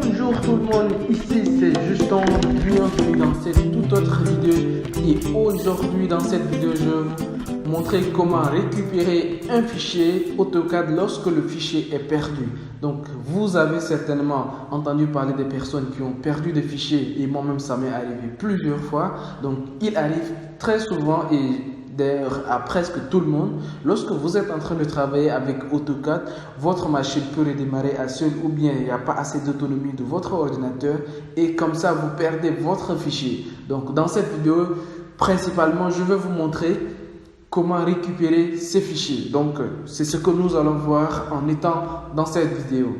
Bonjour tout le monde, ici c'est Justin, bienvenue dans cette toute autre vidéo et aujourd'hui dans cette vidéo je vais vous montrer comment récupérer un fichier AutoCAD lorsque le fichier est perdu. Donc vous avez certainement entendu parler des personnes qui ont perdu des fichiers et moi-même ça m'est arrivé plusieurs fois. Donc il arrive très souvent et d'ailleurs à presque tout le monde, lorsque vous êtes en train de travailler avec AutoCAD, votre machine peut redémarrer à seule ou bien il n'y a pas assez d'autonomie de votre ordinateur et comme ça vous perdez votre fichier. Donc dans cette vidéo, principalement je vais vous montrer comment récupérer ces fichiers. Donc c'est ce que nous allons voir en étant dans cette vidéo.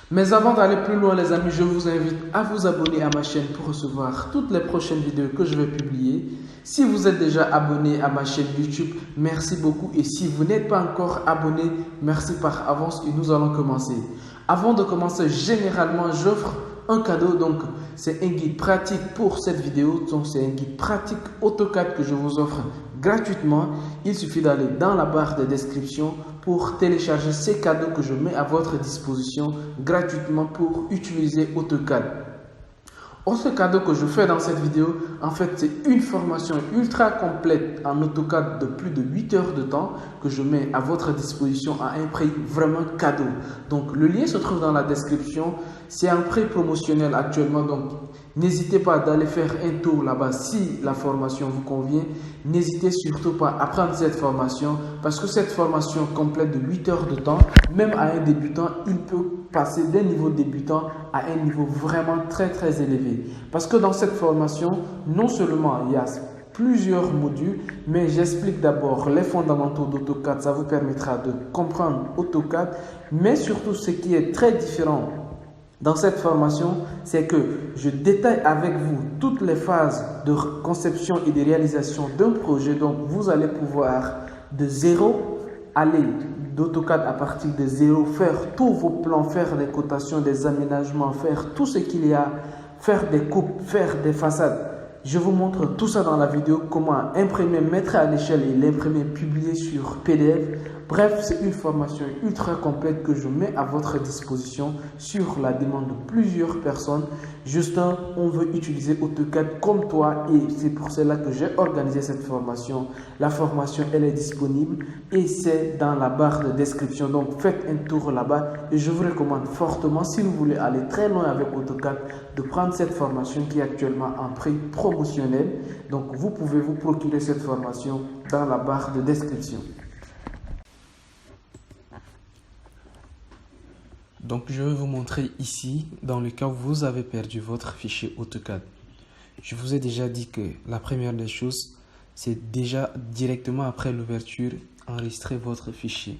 Mais avant d'aller plus loin les amis, je vous invite à vous abonner à ma chaîne pour recevoir toutes les prochaines vidéos que je vais publier. Si vous êtes déjà abonné à ma chaîne YouTube, merci beaucoup. Et si vous n'êtes pas encore abonné, merci par avance et nous allons commencer. Avant de commencer, généralement, j'offre un cadeau. Donc, c'est un guide pratique pour cette vidéo. Donc, c'est un guide pratique AutoCAD que je vous offre gratuitement. Il suffit d'aller dans la barre de description pour télécharger ces cadeaux que je mets à votre disposition gratuitement pour utiliser AutoCAD. Autre cadeau que je fais dans cette vidéo, en fait, c'est une formation ultra complète en AutoCAD de plus de 8 heures de temps que je mets à votre disposition à un prix vraiment cadeau. Donc, le lien se trouve dans la description. C'est un prix promotionnel actuellement, donc n'hésitez pas d'aller faire un tour là-bas si la formation vous convient. N'hésitez surtout pas à prendre cette formation parce que cette formation complète de 8 heures de temps, même à un débutant, il peut passer d'un niveau débutant à un niveau vraiment très élevé. Parce que dans cette formation, non seulement il y a plusieurs modules, mais j'explique d'abord les fondamentaux d'AutoCAD. Ça vous permettra de comprendre AutoCAD, mais surtout ce qui est très différent dans cette formation, c'est que je détaille avec vous toutes les phases de conception et de réalisation d'un projet. Donc, vous allez pouvoir de zéro aller d'AutoCAD à partir de zéro, faire tous vos plans, faire des cotations, des aménagements, faire tout ce qu'il y a, faire des coupes, faire des façades. Je vous montre tout ça dans la vidéo, comment imprimer, mettre à l'échelle et l'imprimer, publier sur PDF. Bref, c'est une formation ultra complète que je mets à votre disposition sur la demande de plusieurs personnes. Justin, on veut utiliser AutoCAD comme toi et c'est pour cela que j'ai organisé cette formation. La formation, elle est disponible et c'est dans la barre de description. Donc, faites un tour là-bas et je vous recommande fortement, si vous voulez aller très loin avec AutoCAD, de prendre cette formation qui est actuellement en prix promotionnel. Donc, vous pouvez vous procurer cette formation dans la barre de description. Donc, je vais vous montrer ici, dans le cas où vous avez perdu votre fichier AutoCAD. Je vous ai déjà dit que la première des choses, c'est déjà directement après l'ouverture, enregistrer votre fichier.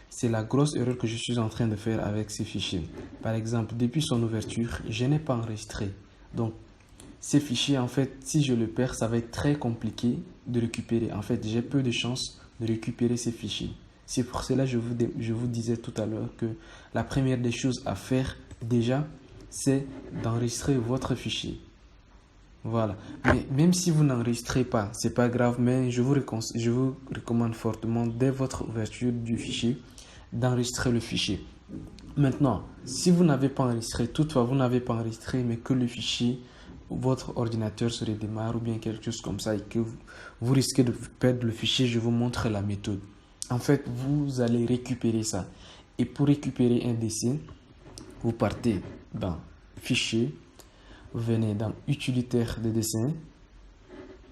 C'est la grosse erreur que je suis en train de faire avec ces fichiers. Par exemple, depuis son ouverture, je n'ai pas enregistré. Donc, ces fichiers, en fait, si je le perds, ça va être très compliqué de récupérer. En fait, j'ai peu de chances de récupérer ces fichiers. C'est pour cela que je vous disais tout à l'heure que la première des choses à faire déjà, c'est d'enregistrer votre fichier. Voilà. Mais même si vous n'enregistrez pas, c'est pas grave, mais je vous recommande fortement, dès votre ouverture du fichier, d'enregistrer le fichier. Maintenant, si vous n'avez pas enregistré, toutefois vous n'avez pas enregistré, mais que le fichier, votre ordinateur se redémarre ou bien quelque chose comme ça et que vous risquez de perdre le fichier, je vous montre la méthode. En fait, vous allez récupérer ça. Et pour récupérer un dessin, vous partez dans Fichier, vous venez dans Utilitaire de dessin,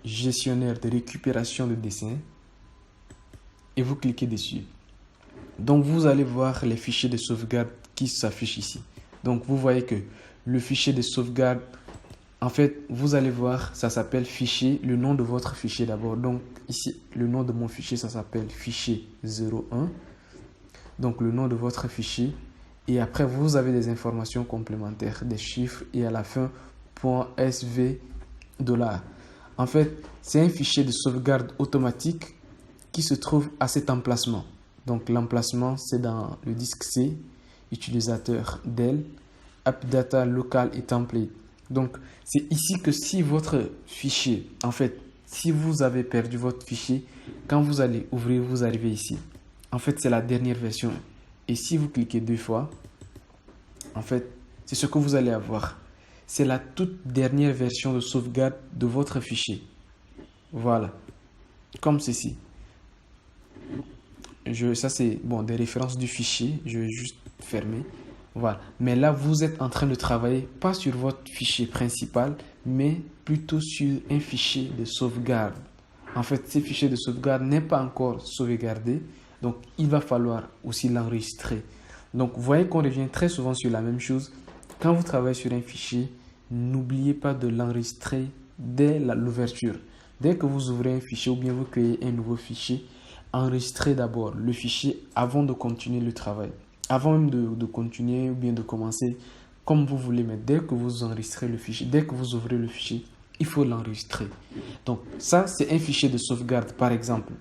Gestionnaire de récupération de dessin et vous cliquez dessus. Donc, vous allez voir les fichiers de sauvegarde qui s'affichent ici. Donc, vous voyez que le fichier de sauvegarde, en fait, vous allez voir, ça s'appelle fichier, le nom de votre fichier d'abord. Donc, ici, le nom de mon fichier, ça s'appelle fichier 01. Donc, le nom de votre fichier. Et après, vous avez des informations complémentaires, des chiffres et à la fin, .sv $. En fait, c'est un fichier de sauvegarde automatique qui se trouve à cet emplacement. Donc, l'emplacement, c'est dans le disque C, utilisateur Dell, AppData local et template. Donc, c'est ici que si votre fichier, en fait, si vous avez perdu votre fichier, quand vous allez ouvrir, vous arrivez ici. En fait, c'est la dernière version. Et si vous cliquez deux fois, en fait, c'est ce que vous allez avoir. C'est la toute dernière version de sauvegarde de votre fichier. Voilà, comme ceci. Ça c'est bon, des références du fichier, je vais juste fermer. Voilà, mais là vous êtes en train de travailler pas sur votre fichier principal, mais plutôt sur un fichier de sauvegarde. En fait, ce fichier de sauvegarde n'est pas encore sauvegardé, donc il va falloir aussi l'enregistrer. Donc vous voyez qu'on revient très souvent sur la même chose. Quand vous travaillez sur un fichier, n'oubliez pas de l'enregistrer dès l'ouverture. Dès que vous ouvrez un fichier ou bien vous créez un nouveau fichier, enregistrez d'abord le fichier avant de continuer le travail. Avant même de continuer ou bien de commencer, comme vous voulez, mais dès que vous enregistrez le fichier, dès que vous ouvrez le fichier, il faut l'enregistrer. Donc ça, c'est un fichier de sauvegarde, par exemple.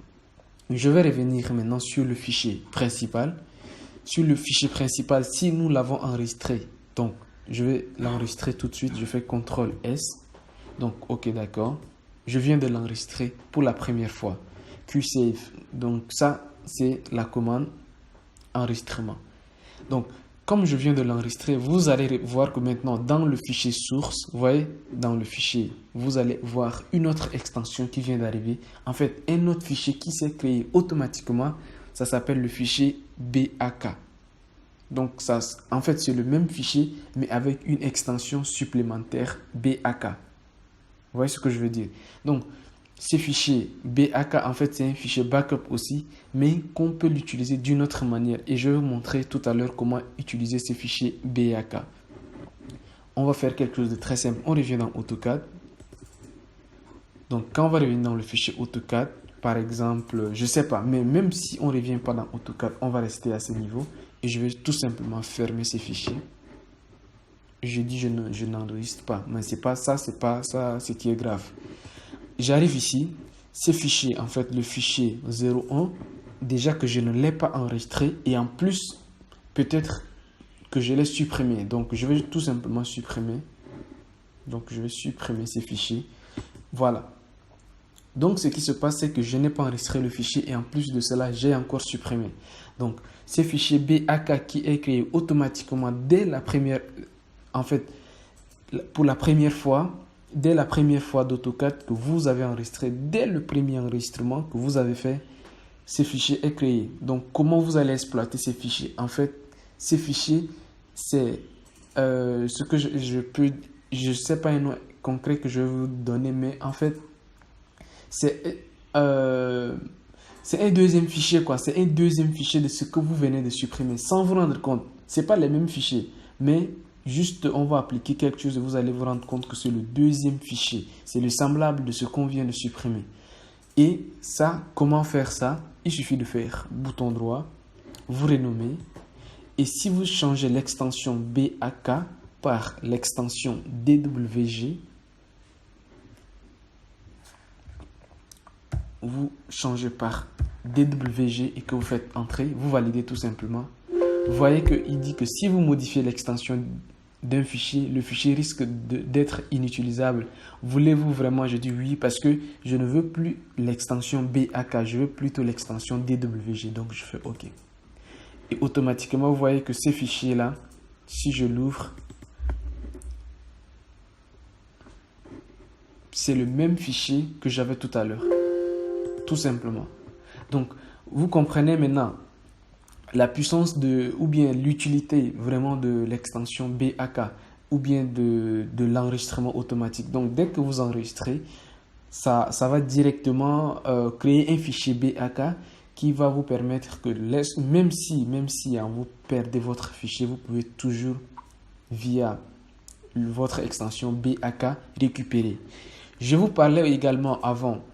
Je vais revenir maintenant sur le fichier principal. Sur le fichier principal, si nous l'avons enregistré, donc je vais l'enregistrer tout de suite. Je fais CTRL S. Donc, ok, d'accord. Je viens de l'enregistrer pour la première fois. QSave. Donc, ça, c'est la commande enregistrement. Donc, comme je viens de l'enregistrer, vous allez voir que maintenant, dans le fichier source, vous voyez, dans le fichier, vous allez voir une autre extension qui vient d'arriver. En fait, un autre fichier qui s'est créé automatiquement. Ça s'appelle le fichier BAK. Donc, ça, en fait, c'est le même fichier, mais avec une extension supplémentaire BAK. Vous voyez ce que je veux dire? Donc, ce fichier BAK, en fait, c'est un fichier backup aussi, mais qu'on peut l'utiliser d'une autre manière. Et je vais vous montrer tout à l'heure comment utiliser ce fichier BAK. On va faire quelque chose de très simple. On revient dans AutoCAD. Donc, quand on va revenir dans le fichier AutoCAD, par exemple, je ne sais pas, mais même si on ne revient pas dans AutoCAD, on va rester à ce niveau. Et je vais tout simplement fermer ces fichiers. Je dis je n'enregistre pas, mais c'est pas ça ce qui est grave. J'arrive ici, ce fichier, en fait le fichier 01, déjà que je ne l'ai pas enregistré et en plus peut-être que je l'ai supprimé. Donc je vais tout simplement supprimer. Donc je vais supprimer ces fichiers. Voilà. Donc ce qui se passe, c'est que je n'ai pas enregistré le fichier et en plus de cela, j'ai encore supprimé. Donc ce fichier BAK qui est créé automatiquement dès la première, en fait, pour la première fois, dès la première fois d'AutoCAD que vous avez enregistré, dès le premier enregistrement que vous avez fait, ce fichier est créé. Donc comment vous allez exploiter ces fichiers? En fait, ces fichiers, c'est ce que je sais pas un nom concret que je vais vous donner, mais en fait, c'est un deuxième fichier, quoi. C'est un deuxième fichier de ce que vous venez de supprimer sans vous rendre compte. Ce n'est pas les mêmes fichiers, mais juste on va appliquer quelque chose et vous allez vous rendre compte que c'est le deuxième fichier. C'est le semblable de ce qu'on vient de supprimer. Et ça, comment faire ça? Il suffit de faire bouton droit, vous renommez. Et si vous changez l'extension BAK par l'extension DWG, vous changez par DWG et que vous faites entrer, vous validez tout simplement. Vous voyez qu'il dit que si vous modifiez l'extension d'un fichier, le fichier risque d'être inutilisable. Voulez-vous vraiment? Je dis oui parce que je ne veux plus l'extension BAK, je veux plutôt l'extension DWG. Donc je fais OK. Et automatiquement, vous voyez que ces fichiers-là, si je l'ouvre, c'est le même fichier que j'avais tout à l'heure. Tout simplement. Donc, vous comprenez maintenant la puissance ou bien l'utilité vraiment de l'extension BAK ou bien de l'enregistrement automatique. Donc, dès que vous enregistrez, ça va directement créer un fichier BAK qui va vous permettre que même si vous perdez votre fichier, vous pouvez toujours via votre extension BAK récupérer. Je vous parlais également avant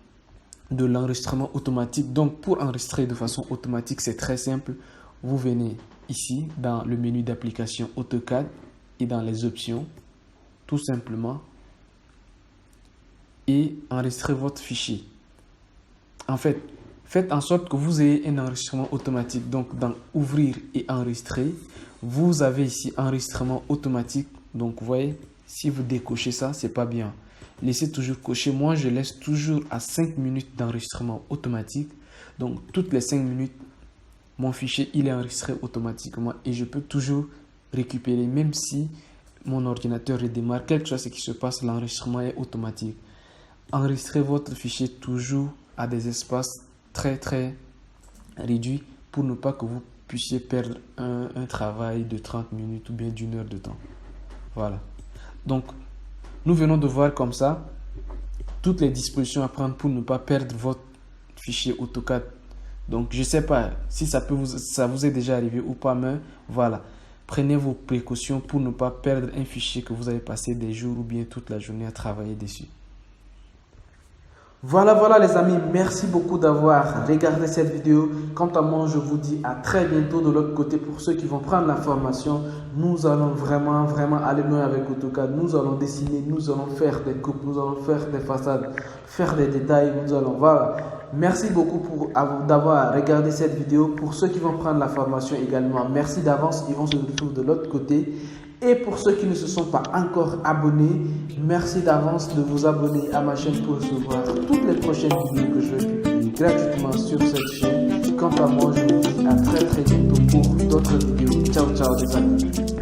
de l'enregistrement automatique. Donc pour enregistrer de façon automatique, c'est très simple. Vous venez ici dans le menu d'application AutoCAD et dans les options, tout simplement, et enregistrez votre fichier. En fait, faites en sorte que vous ayez un enregistrement automatique. Donc dans ouvrir et enregistrer, vous avez ici enregistrement automatique. Donc vous voyez, si vous décochez ça, c'est pas bien. Laissez toujours cocher. Moi, je laisse toujours à 5 minutes d'enregistrement automatique. Donc, toutes les 5 minutes, mon fichier, il est enregistré automatiquement et je peux toujours récupérer, même si mon ordinateur redémarre, quelque chose qui se passe, l'enregistrement est automatique. Enregistrez votre fichier toujours à des espaces très réduits pour ne pas que vous puissiez perdre un travail de 30 minutes ou bien d'1 heure de temps. Voilà. Donc, nous venons de voir comme ça toutes les dispositions à prendre pour ne pas perdre votre fichier AutoCAD. Donc, je ne sais pas si ça vous est déjà arrivé ou pas, mais voilà. Prenez vos précautions pour ne pas perdre un fichier que vous avez passé des jours ou bien toute la journée à travailler dessus. Voilà les amis, merci beaucoup d'avoir regardé cette vidéo. Quant à moi, je vous dis à très bientôt de l'autre côté. Pour ceux qui vont prendre la formation, nous allons vraiment aller loin avec AutoCAD. Nous allons dessiner, nous allons faire des coupes, nous allons faire des façades, faire des détails, voilà. Merci beaucoup d'avoir regardé cette vidéo. Pour ceux qui vont prendre la formation également, merci d'avance, ils vont se retrouver de l'autre côté. Et pour ceux qui ne se sont pas encore abonnés, merci d'avance de vous abonner à ma chaîne pour recevoir toutes les prochaines vidéos que je vais publier gratuitement sur cette chaîne. Quant à moi, je vous dis à très bientôt pour d'autres vidéos. Ciao les amis.